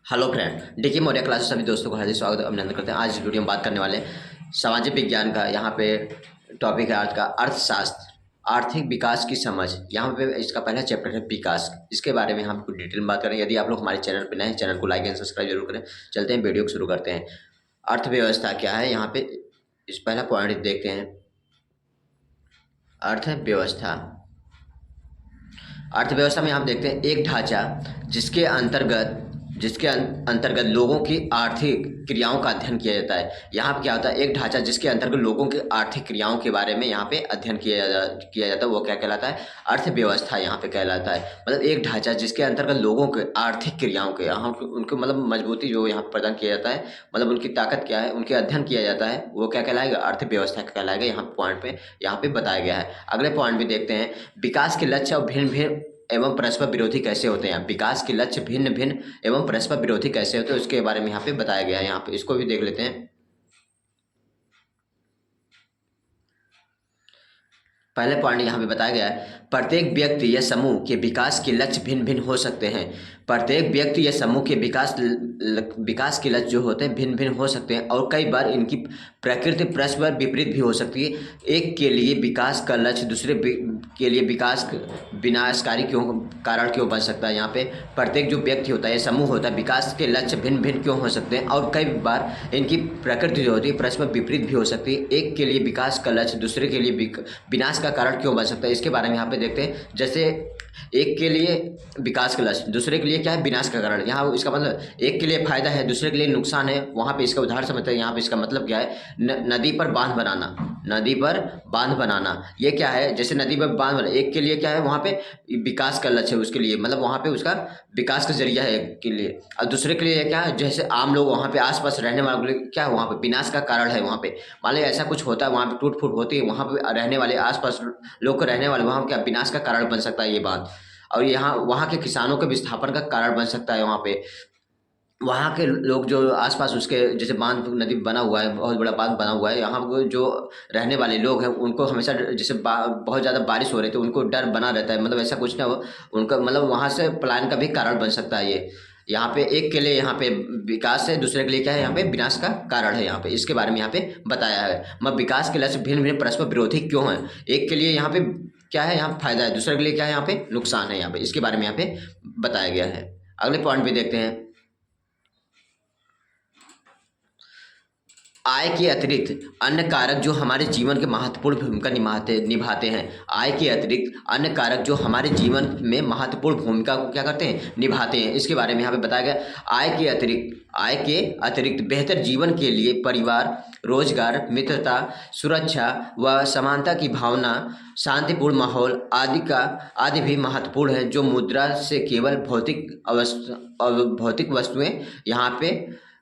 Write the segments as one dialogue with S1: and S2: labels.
S1: Hello friend, डिकी Maurya class सभी दोस्तों को हार्दिक स्वागत अभिनंदन करते हैं। आज इस वीडियो में बात करने वाले हैं सामाजिक विज्ञान का। यहाँ पे टॉपिक है आज का अर्थशास्त्र, आर्थिक विकास की समझ। यहाँ पे इसका पहला चैप्टर है विकास। इसके बारे में हम कुछ डिटेल में बात करें। यदि आप लोग हमारे चैनल पर नए हैं, चैनल को लाइक एंड सब्सक्राइब जरूर करें। चलते हैं वीडियो को शुरू करते हैं। अर्थव्यवस्था क्या है, यहाँ पे इस पहला पॉइंट देखते हैं। अर्थव्यवस्था, अर्थव्यवस्था में हम देखते हैं एक ढांचा जिसके अंतर्गत लोगों की आर्थिक क्रियाओं का अध्ययन किया जाता है। यहाँ पे क्या होता है, एक ढांचा जिसके अंतर्गत लोगों की आर्थिक क्रियाओं के बारे में यहाँ पे अध्ययन किया जाता है, वो क्या कहलाता है, अर्थव्यवस्था यहाँ पे कहलाता है। मतलब एक ढांचा जिसके अंतर्गत लोगों के आर्थिक क्रियाओं के यहाँ उनको मतलब मजबूती जो यहाँ प्रदान किया जाता है, मतलब उनकी ताकत क्या है, उनके अध्ययन किया जाता है, वो क्या कहलाएगा, अर्थव्यवस्था कहलाएगा। यहाँ पॉइंट पे यहाँ पे बताया गया है। अगले पॉइंट में देखते हैं विकास के लक्ष्य और भिन्न भिन्न एवं परस्पर विरोधी कैसे होते हैं। विकास के लक्ष्य भिन्न भिन्न एवं परस्पर विरोधी कैसे होते हैं, उसके बारे में यहाँ पे बताया गया है। यहाँ पे इसको भी देख लेते हैं। पहले पॉइंट यहाँ पे बताया गया है, प्रत्येक व्यक्ति या समूह के विकास के लक्ष्य भिन्न भिन्न हो सकते हैं। प्रत्येक व्यक्ति या समूह के विकास के लक्ष्य जो होते हैं भिन्न भिन्न हो सकते हैं और कई बार इनकी प्रकृति परस्पर विपरीत भी हो सकती है। एक के लिए विकास का लक्ष्य दूसरे के लिए विकास विनाशकारी कारण क्यों बन सकता है। यहाँ पे प्रत्येक जो व्यक्ति होता है, समूह होता है, विकास के लक्ष्य भिन्न भिन्न क्यों हो सकते हैं और कई बार इनकी प्रकृति जो होती है परस्पर विपरीत भी हो सकती है। एक के लिए विकास का लक्ष्य दूसरे के लिए विनाश का कारण क्यों बन सकता है, इसके बारे में यहाँ पे देखते हैं। जैसे एक के लिए विकास का लक्ष्य दूसरे के लिए क्या है, विनाश का कारण। यहाँ इसका मतलब एक के लिए फायदा है दूसरे के लिए नुकसान है। वहाँ पे इसका उदाहरण समझते हैं। यहाँ पे इसका मतलब क्या है, नदी पर बांध बनाना, नदी पर बांध बनाना ये क्या है, जैसे नदी पर बांध बनाना एक के लिए क्या है, वहाँ पे विकास का लक्ष्य है उसके लिए, मतलब वहाँ पे उसका विकास का जरिया है एक के लिए। और दूसरे के लिए क्या है, जैसे आम लोग वहाँ पे आसपास रहने वालों के लिए क्या है, वहाँ पे विनाश का कारण है। वहाँ पे मान लीजिए ऐसा कुछ होता है, वहाँ पे टूट फूट होती है, वहाँ पे रहने वाले आसपास लोग को रहने वाले वहाँ क्या विनाश का कारण बन सकता है ये बात। और यहाँ वहाँ के किसानों के विस्थापन का कारण बन सकता है। वहाँ पे वहाँ के लोग जो आसपास उसके जैसे बांध नदी बना हुआ है, बहुत बड़ा बांध बना हुआ है, यहाँ पे जो रहने वाले लोग हैं उनको हमेशा जैसे बहुत ज़्यादा बारिश हो रही थी उनको डर बना रहता है। मतलब ऐसा कुछ ना हो उनका, मतलब वहाँ से पलायन का भी कारण बन सकता है ये। यहाँ पे एक के लिए यहाँ पे विकास है दूसरे के लिए क्या है, यहाँ पे विनाश का कारण है। यहाँ पे इसके बारे में यहाँ पे बताया है। मतलब विकास के लक्ष्य भिन्न भिन्न परस्पर विरोधी क्यों है, एक के लिए यहाँ पे क्या है, यहाँ फायदा है, दूसरे के लिए क्या है, यहाँ पे नुकसान है। यहाँ पे इसके बारे में यहाँ पे बताया गया है। अगले पॉइंट भी देखते हैं। आय के अतिरिक्त अन्य कारक जो हमारे जीवन के महत्वपूर्ण भूमिका निभाते हैं। आय के अतिरिक्त अन्य कारक जो हमारे जीवन में महत्वपूर्ण भूमिका को क्या करते हैं, निभाते हैं। इसके बारे में यहाँ पे बताया गया। आय के अतिरिक्त बेहतर जीवन के लिए परिवार, रोजगार, मित्रता, सुरक्षा व समानता की भावना, शांतिपूर्ण माहौल आदि भी महत्वपूर्ण है। जो मुद्रा से केवल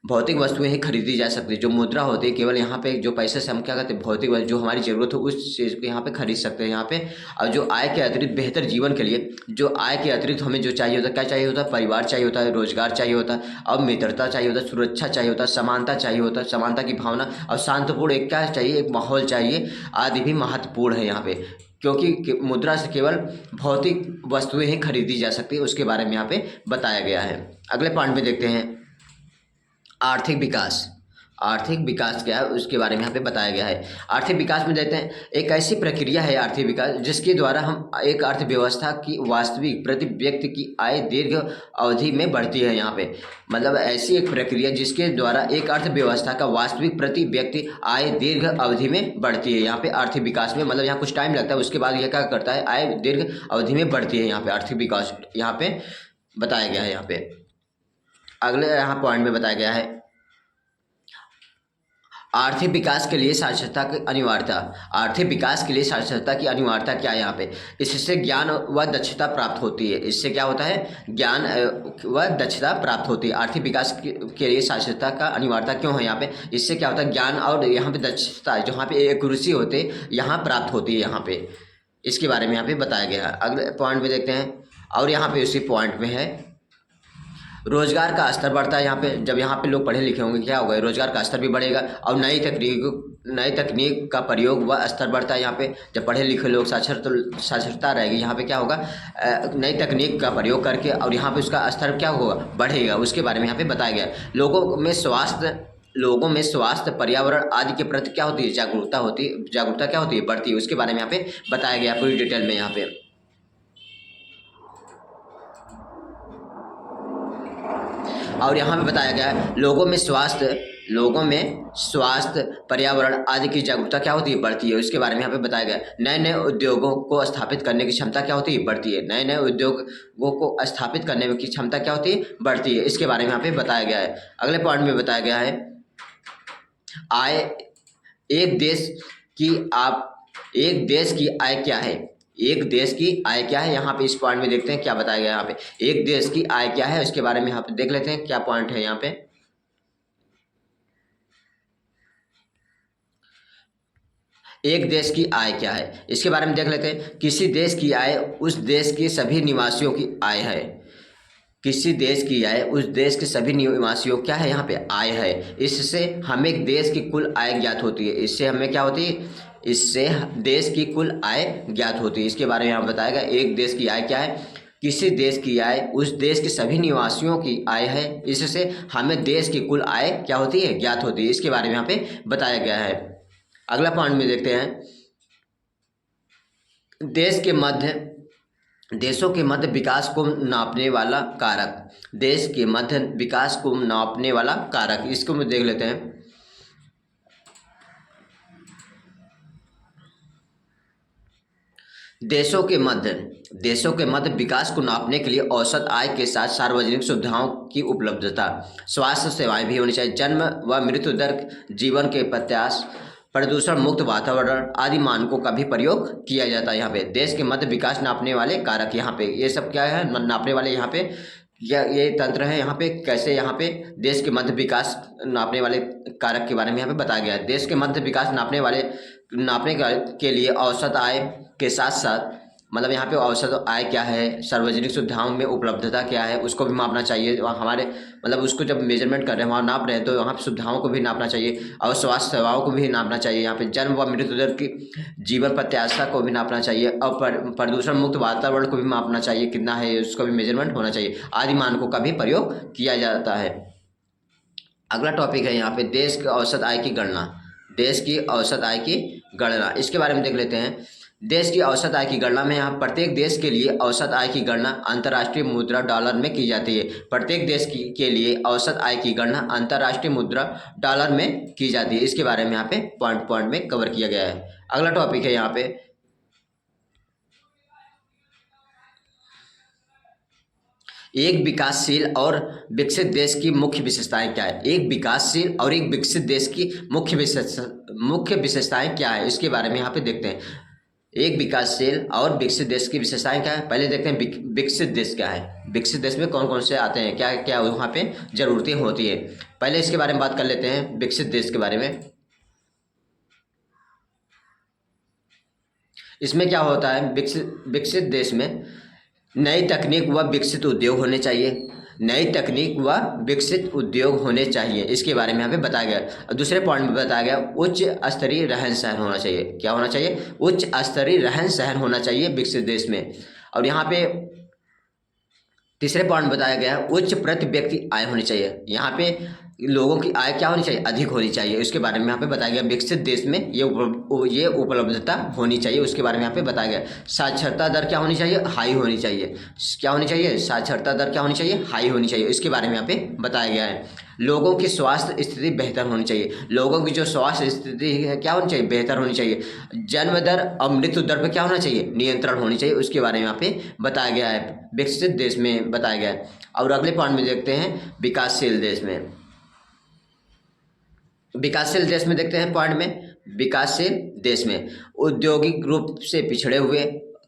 S1: भौतिक वस्तुएं ही खरीदी जा सकती है। जो मुद्रा होती है केवल यहाँ पे जो पैसे से हम क्या करते हैं, भौतिक वस्तु जो हमारी ज़रूरत हो उस चीज़ को यहाँ पे खरीद सकते हैं यहाँ पे। और जो आय के अतिरिक्त बेहतर जीवन के लिए, जो आय के अतिरिक्त हमें जो चाहिए होता है, क्या चाहिए होता है, परिवार चाहिए होता है, रोजगार चाहिए होता है, और मित्रता चाहिए होता है, सुरक्षा चाहिए होता है, समानता चाहिए होता है, समानता की भावना, और शांतिपूर्ण एक क्या चाहिए, एक माहौल चाहिए, आदि भी महत्वपूर्ण है यहाँ पे। क्योंकि मुद्रा से केवल भौतिक वस्तुएं ही खरीदी जा सकती है, उसके बारे में यहाँ पे बताया गया है। अगले पॉइंट में देखते हैं आर्थिक विकास। आर्थिक विकास क्या है उसके बारे में यहाँ पे बताया गया है। आर्थिक विकास में देखते हैं, एक ऐसी प्रक्रिया है आर्थिक विकास जिसके द्वारा हम एक अर्थव्यवस्था की वास्तविक प्रति व्यक्ति की आय दीर्घ अवधि में बढ़ती है। यहाँ पे मतलब ऐसी एक प्रक्रिया जिसके द्वारा एक अर्थव्यवस्था का वास्तविक प्रति व्यक्ति आय दीर्घ अवधि में बढ़ती है। यहाँ पे आर्थिक विकास में मतलब यहाँ कुछ टाइम लगता है, उसके बाद यह क्या करता है, आय दीर्घ अवधि में बढ़ती है। यहाँ पे आर्थिक विकास यहाँ पे बताया गया है। यहाँ पे अगले यहाँ पॉइंट में बताया गया है आर्थिक विकास के लिए साक्षरता की अनिवार्यता। आर्थिक विकास के लिए साक्षरता की अनिवार्यता क्या है, यहाँ पे इससे ज्ञान व दक्षता प्राप्त होती है। इससे क्या होता है, ज्ञान व दक्षता प्राप्त होती है। आर्थिक विकास के लिए साक्षरता का अनिवार्यता क्यों है, यहाँ पे इससे क्या होता है, ज्ञान और यहाँ पे दक्षता जहाँ पे एक्यूरेसी होते यहाँ प्राप्त होती है। यहाँ पे इसके बारे में यहाँ पे बताया गया है। अगले पॉइंट में देखते हैं, और यहाँ पे उसी पॉइंट में है रोजगार का स्तर बढ़ता है। यहाँ पे जब यहाँ पे लोग पढ़े लिखे होंगे क्या होगा, रोजगार का स्तर भी बढ़ेगा और नई तकनीक का प्रयोग व स्तर बढ़ता है। यहाँ पे जब पढ़े लिखे लोग साक्षरता रहेगी, यहाँ पे क्या होगा, नई तकनीक का प्रयोग करके और यहाँ पे उसका स्तर क्या होगा, बढ़ेगा। उसके बारे में यहाँ पे बताया गया है। लोगों में स्वास्थ्य पर्यावरण आदि के प्रति क्या होती है, जागरूकता क्या होती है, बढ़ती है। उसके बारे में यहाँ पे बताया गया पूरी डिटेल में यहाँ पे। और यहाँ पे बताया गया है लोगों में स्वास्थ्य पर्यावरण आदि की जागरूकता क्या होती है, बढ़ती है। उसके बारे में यहाँ पे बताया गया है। नए नए उद्योगों को स्थापित करने की क्षमता क्या होती है, बढ़ती है। नए नए उद्योगों को स्थापित करने की क्षमता क्या होती है, बढ़ती है। इसके बारे में यहाँ पे बताया गया है। अगले पॉइंट में बताया गया है आय एक देश की आय क्या है। एक देश की आय क्या है, यहाँ पे इस पॉइंट में देखते हैं क्या बताया गया है। यहाँ पे एक देश की आय क्या है, उसके बारे में यहाँ पे देख लेते हैं क्या पॉइंट है। यहाँ पे एक देश की आय क्या है, इसके बारे में देख लेते हैं। किसी देश की आय उस देश के सभी निवासियों की आय है। किसी देश की आय उस देश के सभी निवासियों क्या है, यहाँ पे आय है। इससे हमें एक देश की कुल आय ज्ञात होती है। इससे हमें क्या होती है, इससे देश की कुल आय ज्ञात होती है। इसके बारे में यहाँ बताया गया एक देश की आय क्या है। किसी देश की आय उस देश के सभी निवासियों की आय है। इससे हमें देश की कुल आय क्या होती है, ज्ञात होती है। इसके बारे में यहाँ पे बताया गया है। अगला पॉइंट में देखते हैं देशों के मध्य विकास को नापने वाला कारक। देश के मध्य विकास को नापने वाला कारक, इसको हम देख लेते हैं। देशों के मध्य विकास को नापने के लिए औसत आय के साथ सार्वजनिक सुविधाओं की उपलब्धता, स्वास्थ्य सेवाएं भी होनी चाहिए, जन्म व मृत्यु दर, जीवन के प्रत्याशा, प्रदूषण मुक्त वातावरण आदि मानकों का भी प्रयोग किया जाता है। यहाँ पे देश के मध्य विकास नापने वाले कारक, यहाँ पे ये सब क्या है, नापने वाले यहाँ पे ये तंत्र है। यहाँ पे कैसे, यहाँ पे देश के मध्य विकास नापने वाले कारक के बारे में यहाँ पे बताया गया है। देश के मध्य विकास नापने के लिए औसत आय के साथ साथ, मतलब यहाँ पे औसत आय क्या है, सार्वजनिक सुविधाओं में उपलब्धता क्या है, उसको भी मापना चाहिए। हमारे मतलब उसको जब मेजरमेंट कर रहे हैं, वहाँ नाप रहे हैं, तो वहाँ पे सुविधाओं को भी नापना चाहिए और स्वास्थ्य सेवाओं को भी नापना चाहिए। यहाँ पे जन्म व मृत्यु दर की, जीवन प्रत्याशा को भी नापना चाहिए और प्रदूषण मुक्त वातावरण को भी मापना चाहिए, कितना है उसका भी मेजरमेंट होना चाहिए। आदि मानकों का भी प्रयोग किया जाता है। अगला टॉपिक है यहाँ पे देश की औसत आय की गणना। देश की औसत आय की गणना, इसके बारे में देख लेते हैं। देश की औसत आय की गणना में यहाँ प्रत्येक देश के लिए औसत आय की गणना अंतर्राष्ट्रीय मुद्रा डॉलर में की जाती है। प्रत्येक देश के लिए औसत आय की गणना अंतर्राष्ट्रीय मुद्रा डॉलर में की जाती है। इसके बारे में यहाँ पे पॉइंट में कवर किया गया है। अगला टॉपिक है यहाँ पे एक विकासशील और विकसित देश की मुख्य विशेषताएं क्या है। एक विकासशील और एक विकसित देश की मुख्य विशेषताएं क्या है, इसके बारे में यहाँ पे देखते हैं। एक विकासशील और विकसित देश की विशेषताएं क्या है, पहले देखते हैं विकसित देश क्या है। विकसित देश में कौन कौन से आते हैं, क्या क्या वहाँ पे जरूरतें होती है, पहले इसके बारे में बात कर लेते हैं। विकसित देश के बारे में, इसमें क्या होता है, विकसित देश में नई तकनीक व विकसित उद्योग होने चाहिए। नई तकनीक व विकसित उद्योग होने चाहिए, इसके बारे में यहाँ पे बताया गया। और दूसरे पॉइंट में बताया गया उच्च स्तरीय रहन सहन होना चाहिए। क्या होना चाहिए, उच्च स्तरीय रहन सहन होना चाहिए विकसित देश में। और यहाँ पे तीसरे पॉइंट बताया गया उच्च प्रति व्यक्ति आय होनी चाहिए। यहाँ पे लोगों की आय क्या होनी चाहिए, अधिक होनी चाहिए। इसके बारे में यहाँ पे बताया गया विकसित देश में ये उपलब्धता होनी चाहिए। उसके बारे में यहाँ पे बताया गया साक्षरता दर क्या होनी चाहिए, हाई होनी चाहिए। क्या होनी चाहिए, साक्षरता दर क्या होनी चाहिए, हाई होनी चाहिए। इसके बारे में यहाँ पे बताया गया है। लोगों की स्वास्थ्य स्थिति बेहतर होनी चाहिए। लोगों की जो स्वास्थ्य स्थिति है क्या होनी चाहिए, बेहतर होनी चाहिए। जन्म दर और मृत्यु दर पर क्या होना चाहिए, नियंत्रण होनी चाहिए। उसके बारे में यहाँ पे बताया गया है, विकसित देश में बताया गया है। और अगले पॉइंट में देखते हैं विकासशील देश में। विकासशील देश में देखते हैं पॉइंट में, विकासशील देश में औद्योगिक रूप से पिछड़े हुए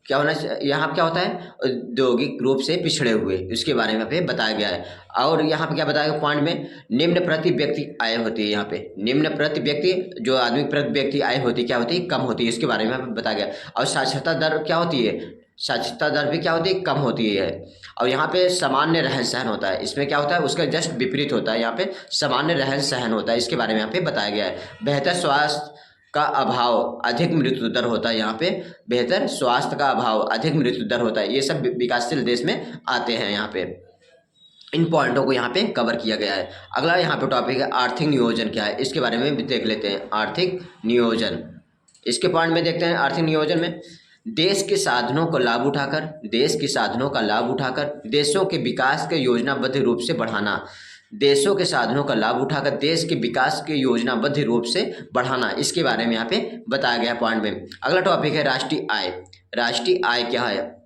S1: क्या होना चाहिए, यहाँ क्या होता है, औद्योगिक रूप से पिछड़े हुए, इसके बारे में पे बताया गया है। और यहाँ पे क्या बताया गया पॉइंट में, निम्न प्रति व्यक्ति आय होती है। यहाँ पे निम्न प्रति व्यक्ति, जो आदमी प्रति व्यक्ति आय होती है क्या होती है, कम होती है। इसके बारे में बताया गया। और साक्षरता दर क्या होती है, साक्षरता दर भी क्या होती है, कम होती है। और यहाँ पे सामान्य रहन सहन होता है, इसमें क्या होता है, उसका जस्ट विपरीत होता है, यहाँ पे सामान्य रहन सहन होता है, इसके बारे में यहाँ पे बताया गया है। बेहतर स्वास्थ्य का अभाव, अधिक मृत्यु दर होता है, यहाँ पे बेहतर स्वास्थ्य का अभाव, अधिक मृत्यु दर होता है, ये सब विकासशील देश में आते हैं। यहाँ पे इन पॉइंटों को यहाँ पे कवर किया गया है। अगला यहाँ पे टॉपिक है आर्थिक नियोजन क्या है, इसके बारे में भी देख लेते हैं। आर्थिक नियोजन, इसके पॉइंट में देखते हैं। आर्थिक नियोजन में देश के साधनों का लाभ उठाकर, देश के साधनों का लाभ उठाकर देशों के विकास के योजनाबद्ध रूप से बढ़ाना, देशों के साधनों का लाभ उठाकर देश के विकास के योजनाबद्ध रूप से बढ़ाना, इसके बारे में यहाँ पे बताया गया पॉइंट में। अगला टॉपिक है राष्ट्रीय आय। राष्ट्रीय आय क्या है,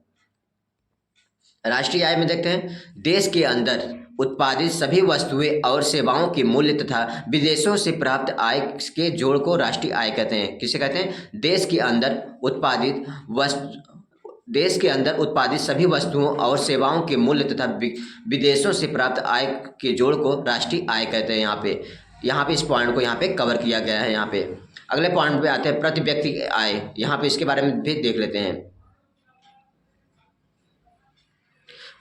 S1: राष्ट्रीय आय में देखते हैं देश के अंदर उत्पादित सभी वस्तुएं और सेवाओं के मूल्य तथा विदेशों से प्राप्त आय के जोड़ को राष्ट्रीय आय कहते हैं। किसे कहते हैं, देश के अंदर उत्पादित सभी वस्तुओं और सेवाओं के मूल्य तथा विदेशों से प्राप्त आय के जोड़ को राष्ट्रीय आय कहते हैं। यहाँ पे इस पॉइंट को यहाँ पे कवर किया गया है। यहाँ पे अगले पॉइंट पे आते हैं प्रति व्यक्ति आय। यहाँ पे इसके बारे में भी देख लेते हैं।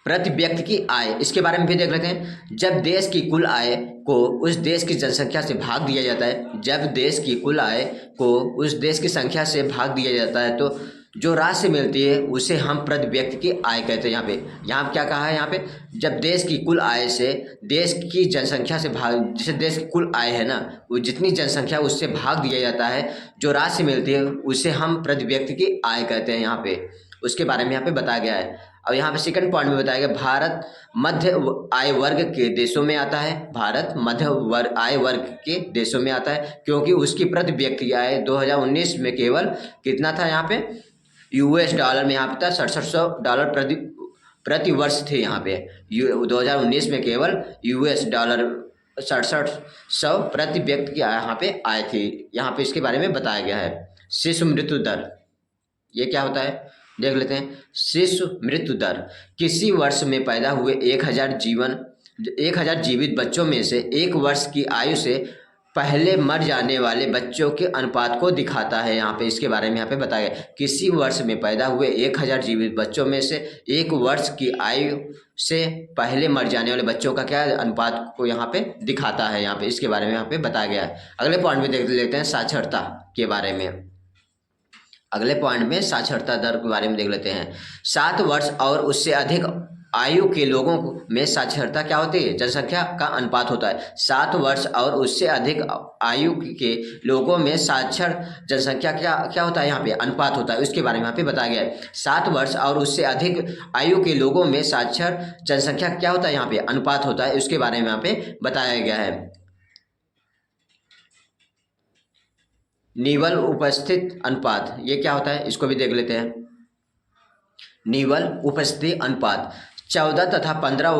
S1: प्रति व्यक्ति की आय, इसके बारे में भी देख लेते हैं। जब देश की कुल आय को उस देश की जनसंख्या से भाग दिया जाता है, जब देश की कुल आय को उस देश की संख्या से भाग दिया जाता है तो जो राशि मिलती है उसे हम प्रति व्यक्ति की आय कहते हैं। यहाँ क्या कहा है, यहाँ पे जब देश की कुल आय से देश की जनसंख्या से भाग, जैसे देश की कुल आय है ना, वो जितनी जनसंख्या उससे भाग दिया जाता है, जो राशि मिलती है उसे हम प्रति व्यक्ति की आय कहते हैं। यहाँ पे उसके बारे में यहाँ पे बताया गया है। और यहाँ पे सेकंड पॉइंट में बताया गया भारत मध्य आय वर्ग के देशों में आता है। भारत मध्य आय वर्ग के देशों में आता है क्योंकि उसकी प्रति व्यक्ति आय 2019 में केवल कितना था, यहाँ पे US डॉलर में यहाँ पे था $6700 प्रति वर्ष थे। यहाँ पे 2019 में केवल US डॉलर 6700 प्रति व्यक्ति की यहाँ पे आय थी। यहाँ पे इसके बारे में बताया गया है। शिशु मृत्यु दर, ये क्या होता है देख लेते हैं। शिशु मृत्यु दर, किसी वर्ष में पैदा हुए 1000 जीवित बच्चों में से 1 वर्ष की आयु से पहले मर जाने वाले बच्चों के अनुपात को दिखाता है। यहाँ पे इसके बारे में यहाँ पे बताया गया। किसी वर्ष में पैदा हुए 1000 जीवित बच्चों में से 1 वर्ष की आयु से पहले मर जाने वाले बच्चों का क्या अनुपात को यहाँ पे दिखाता है। यहाँ पे इसके बारे में यहाँ पे बताया गया है। अगले पॉइंट में देख लेते हैं साक्षरता के बारे में। अगले पॉइंट में साक्षरता दर के बारे में देख लेते हैं। 7 वर्ष और उससे अधिक आयु के लोगों में साक्षरता क्या होती है, जनसंख्या का अनुपात होता है। 7 वर्ष और उससे अधिक आयु के लोगों में साक्षर जनसंख्या क्या होता है, यहाँ पे अनुपात होता है। उसके बारे में यहाँ पे बताया गया है। 7 वर्ष और उससे अधिक आयु के लोगों में साक्षर जनसंख्या क्या होता है, यहाँ पे अनुपात होता है। उसके बारे में यहाँ पे बताया गया है। निवल उपस्थित अनुपात, ये क्या होता है, इसको भी देख लेते हैं। निवल उपस्थिति अनुपात 14 तथा 15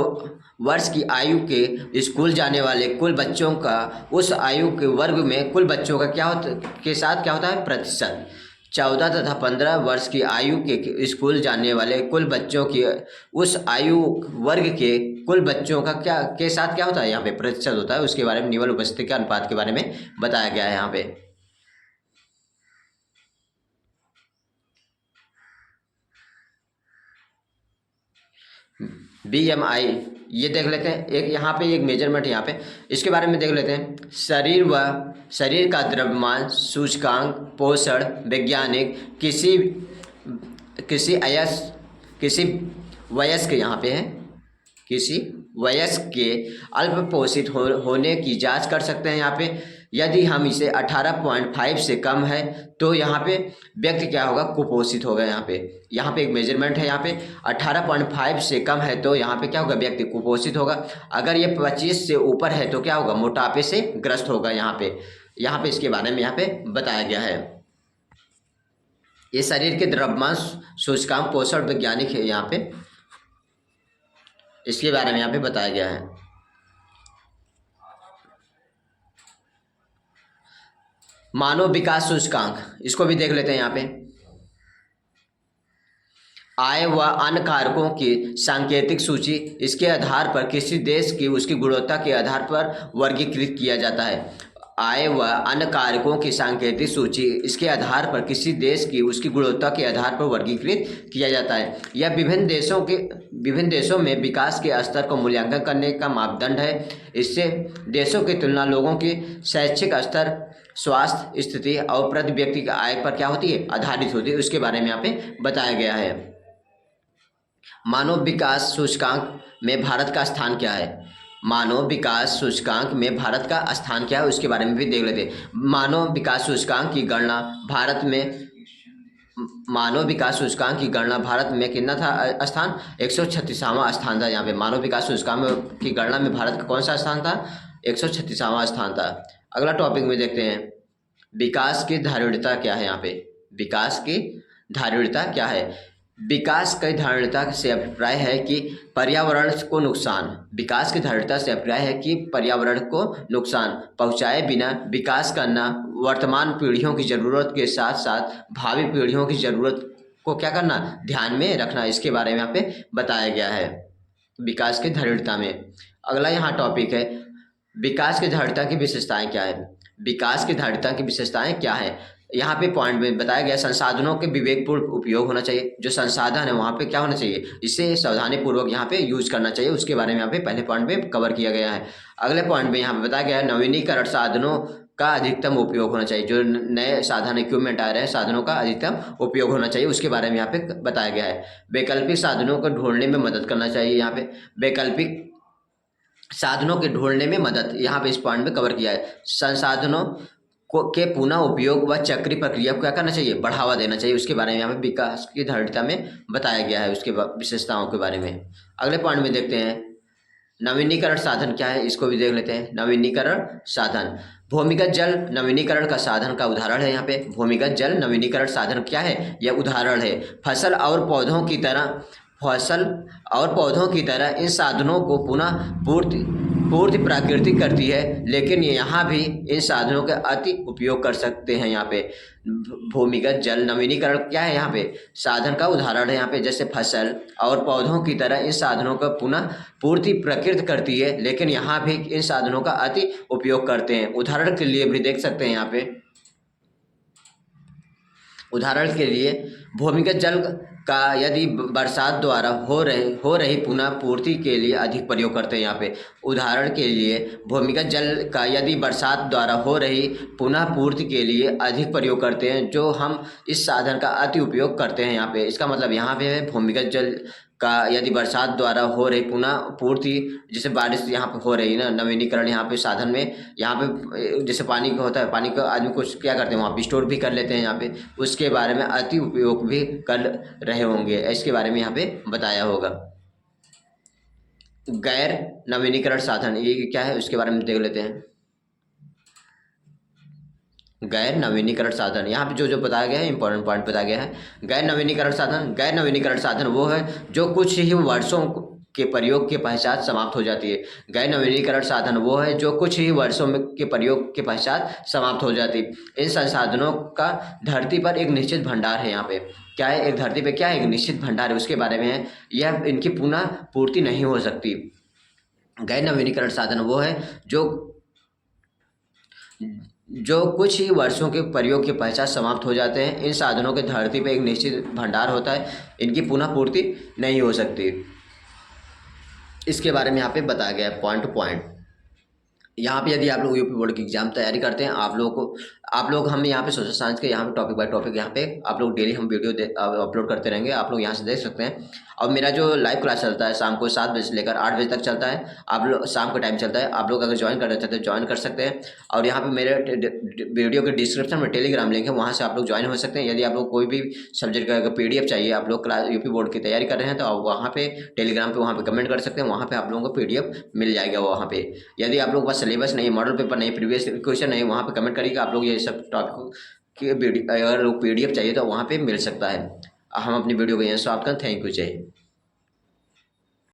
S1: वर्ष की आयु के स्कूल जाने वाले कुल बच्चों का उस आयु के वर्ग में कुल बच्चों का के साथ क्या होता है, प्रतिशत। 14 तथा 15 वर्ष की आयु के स्कूल जाने वाले कुल बच्चों की उस आयु वर्ग के कुल बच्चों का के साथ क्या होता है, यहाँ पे प्रतिशत होता है। उसके बारे में निवल उपस्थिति के अनुपात के बारे में बताया गया है। यहाँ पे BMI ये देख लेते हैं। एक यहाँ पे एक मेजरमेंट यहाँ पे, इसके बारे में देख लेते हैं। शरीर का द्रव्यमान सूचकांक पोषण वैज्ञानिक किसी वयस्क यहाँ पे है, किसी वयस्क के अल्पपोषित होने की जांच कर सकते हैं। यहाँ पे यदि हम इसे 18.5 से कम है तो यहाँ पे व्यक्ति क्या होगा, कुपोषित होगा। यहाँ पे एक मेजरमेंट है। यहाँ पे 18.5 से कम है तो यहाँ पे क्या होगा, व्यक्ति कुपोषित होगा। अगर ये 25 से ऊपर है तो क्या होगा, मोटापे से ग्रस्त होगा। यहाँ पे इसके बारे में यहाँ पे बताया गया है। ये शरीर के द्रव्यमान सूचकांक पोषण वैज्ञानिक है। यहाँ पे इसके बारे में यहाँ पे बताया गया है। मानव विकास सूचकांक, इसको भी देख लेते हैं। यहाँ पे आय व अन्य कारकों की सांकेतिक सूची, इसके आधार पर किसी देश की उसकी गुणवत्ता के आधार पर वर्गीकृत किया जाता है। आय व अन्य कारकों की सांकेतिक सूची इसके आधार पर किसी देश की उसकी गुणवत्ता के आधार पर वर्गीकृत किया जाता है। यह विभिन्न देशों में विकास के स्तर को मूल्यांकन करने का मापदंड है। इससे देशों की तुलना लोगों की शैक्षिक स्तर, स्वास्थ्य स्थिति और प्रति व्यक्ति की आय पर क्या होती है, आधारित होती है। उसके बारे में यहाँ पे बताया गया है। मानव विकास सूचकांक में भारत का स्थान क्या है? मानव विकास सूचकांक में भारत का स्थान क्या है, उसके बारे में भी देख लेते हैं। मानव विकास सूचकांक की गणना भारत में कितना था स्थान? 136वां स्थान था। यहाँ पे मानव विकास सूचकांक की गणना में भारत का कौन सा स्थान था? 136वां स्थान था। अगला टॉपिक में देखते हैं, विकास की धारणीयता क्या है। यहाँ पे विकास की धारणीयता क्या है? विकास की धारणीयता से अभिप्राय है कि पर्यावरण को नुकसान पहुंचाए बिना विकास करना, वर्तमान पीढ़ियों की ज़रूरत के साथ साथ भावी पीढ़ियों की ज़रूरत को क्या करना, ध्यान में रखना। इसके बारे में यहाँ पे बताया गया है विकास की धारणीयता में। अगला यहाँ टॉपिक है, विकास की धारणीयता की विशेषताएं क्या है। विकास की धारणीयता की विशेषताएं क्या है? यहाँ पे पॉइंट में बताया गया, संसाधनों के विवेकपूर्ण उपयोग होना चाहिए। जो संसाधन है वहाँ पे क्या होना चाहिए, इसे सावधानी पूर्वक यहाँ पे यूज करना चाहिए। उसके बारे में यहाँ पे पहले पॉइंट में कवर किया गया है। अगले पॉइंट में यहाँ पे बताया गया है, नवीनीकरण साधनों का अधिकतम उपयोग होना चाहिए। जो नए साधन इक्विपमेंट आ रहे हैं, साधनों का अधिकतम उपयोग होना चाहिए। उसके बारे में यहाँ पे बताया गया है। वैकल्पिक साधनों को ढूंढने में मदद करना चाहिए। यहाँ पे वैकल्पिक साधनों के ढूंढने में मदद यहाँ पे इस पॉइंट में कवर किया है। संसाधनों के पुनः उपयोग व चक्रीय प्रक्रिया को क्या करना चाहिए, बढ़ावा देना चाहिए। उसके बारे में यहाँ पे विकास की धारणीयता में बताया गया है, उसके विशेषताओं के बारे में। अगले पॉइंट में देखते हैं, नवीनीकरण साधन क्या है, इसको भी देख लेते हैं। नवीनीकरण साधन, भूमिगत जल नवीनीकरण का साधन का उदाहरण है। यहाँ पे भूमिगत जल नवीनीकरण साधन क्या है, यह उदाहरण है। फसल और पौधों की तरह इन साधनों को पुनः पूर्ति प्राकृतिक करती है, लेकिन यहाँ भी इन साधनों का अति उपयोग कर सकते हैं। यहाँ पे भूमिगत जल नवीनीकरण क्या है, यहाँ पे साधन का उदाहरण है। यहाँ पे जैसे फसल और पौधों की तरह इन साधनों का पुनः पूर्ति प्रकृति करती है, लेकिन यहाँ भी इन साधनों का अति उपयोग करते हैं। उदाहरण के लिए भी देख सकते हैं यहाँ पे, उदाहरण के लिए भूमिगत जल का यदि बरसात द्वारा हो रही पुनः पूर्ति के लिए अधिक प्रयोग करते हैं। यहाँ पे उदाहरण के लिए भूमिगत जल का यदि बरसात द्वारा हो रही पुनः पूर्ति के लिए अधिक प्रयोग करते हैं, जो हम इस साधन का अति उपयोग करते हैं। यहाँ पे इसका मतलब यहाँ पे है भूमिगत जल का यदि बरसात द्वारा हो रही पुनः पूर्ति, जैसे बारिश यहाँ पे हो रही ना, नवीनीकरण यहाँ पे साधन में, यहाँ पे जैसे पानी का होता है, पानी का आदमी कुछ क्या करते हैं वहाँ पे स्टोर भी कर लेते हैं। यहाँ पे उसके बारे में अति उपयोग भी कर रहे होंगे, इसके बारे में यहाँ पे बताया होगा। गैर नवीनीकरण साधन ये क्या है, उसके बारे में देख लेते हैं। गैर नवीनीकरण साधन, यहाँ पे जो बताया गया है इंपॉर्टेंट पॉइंट बताया गया है। गैर नवीनीकरण साधन वो है जो कुछ ही वर्षों के प्रयोग के पश्चात समाप्त हो जाती है। गैर नवीनीकरण साधन वो है जो कुछ ही वर्षों के प्रयोग के पश्चात समाप्त हो जाती है। इन संसाधनों का धरती पर एक निश्चित भंडार है। यहाँ पे क्या है, एक धरती पे क्या है, एक निश्चित भंडार है, उसके बारे में है। यह इनकी पुनः पूर्ति नहीं हो सकती। गैर नवीनीकरण साधन वो है जो कुछ ही वर्षों के प्रयोग के पश्चात समाप्त हो जाते हैं। इन साधनों के धरती पर एक निश्चित भंडार होता है, इनकी पुनः पूर्ति नहीं हो सकती। इसके बारे में यहाँ पे बताया गया है पॉइंट टू पॉइंट। यहाँ पे यदि आप लोग यूपी बोर्ड की एग्जाम तैयारी करते हैं, आप लोग हम यहाँ पे सोशल साइंस के यहाँ पे टॉपिक बाय टॉपिक यहाँ पे आप लोग डेली हम वीडियो अपलोड करते रहेंगे, आप लोग यहाँ से देख सकते हैं। और मेरा जो लाइव क्लास चलता है शाम को 7 बजे से लेकर 8 बजे तक चलता है, आप लोग शाम का टाइम चलता है। आप लोग अगर ज्वाइन करना चाहते हैं ज्वाइन कर सकते हैं। और यहाँ पे मेरे वीडियो के डिस्क्रिप्शन में टेलीग्राम लिंक है, वहाँ से आप लोग ज्वाइन हो सकते हैं। यदि आप लोग कोई भी सब्जेक्ट का PDF चाहिए, आप लोग क्लास यूपी बोर्ड की तैयारी कर रहे हैं, तो आप वहाँ पे टेलीग्राम पे वहाँ पे कमेंट कर सकते हैं, वहाँ पे आप लोगों को PDF मिल जाएगा वहाँ पे। यदि आप लोग पास सिलेबस नहीं, मॉडल पेपर नहीं, प्रीवियस क्वेश्चन नहीं, वहाँ पे कमेंट करिएगा। आप लोग ये सब टॉपिक की अगर लोग PDF चाहिए तो वहाँ पे मिल सकता है। हम अपनी वीडियो को यहाँ समाप्त करें। थैंक यू, जय हिंद।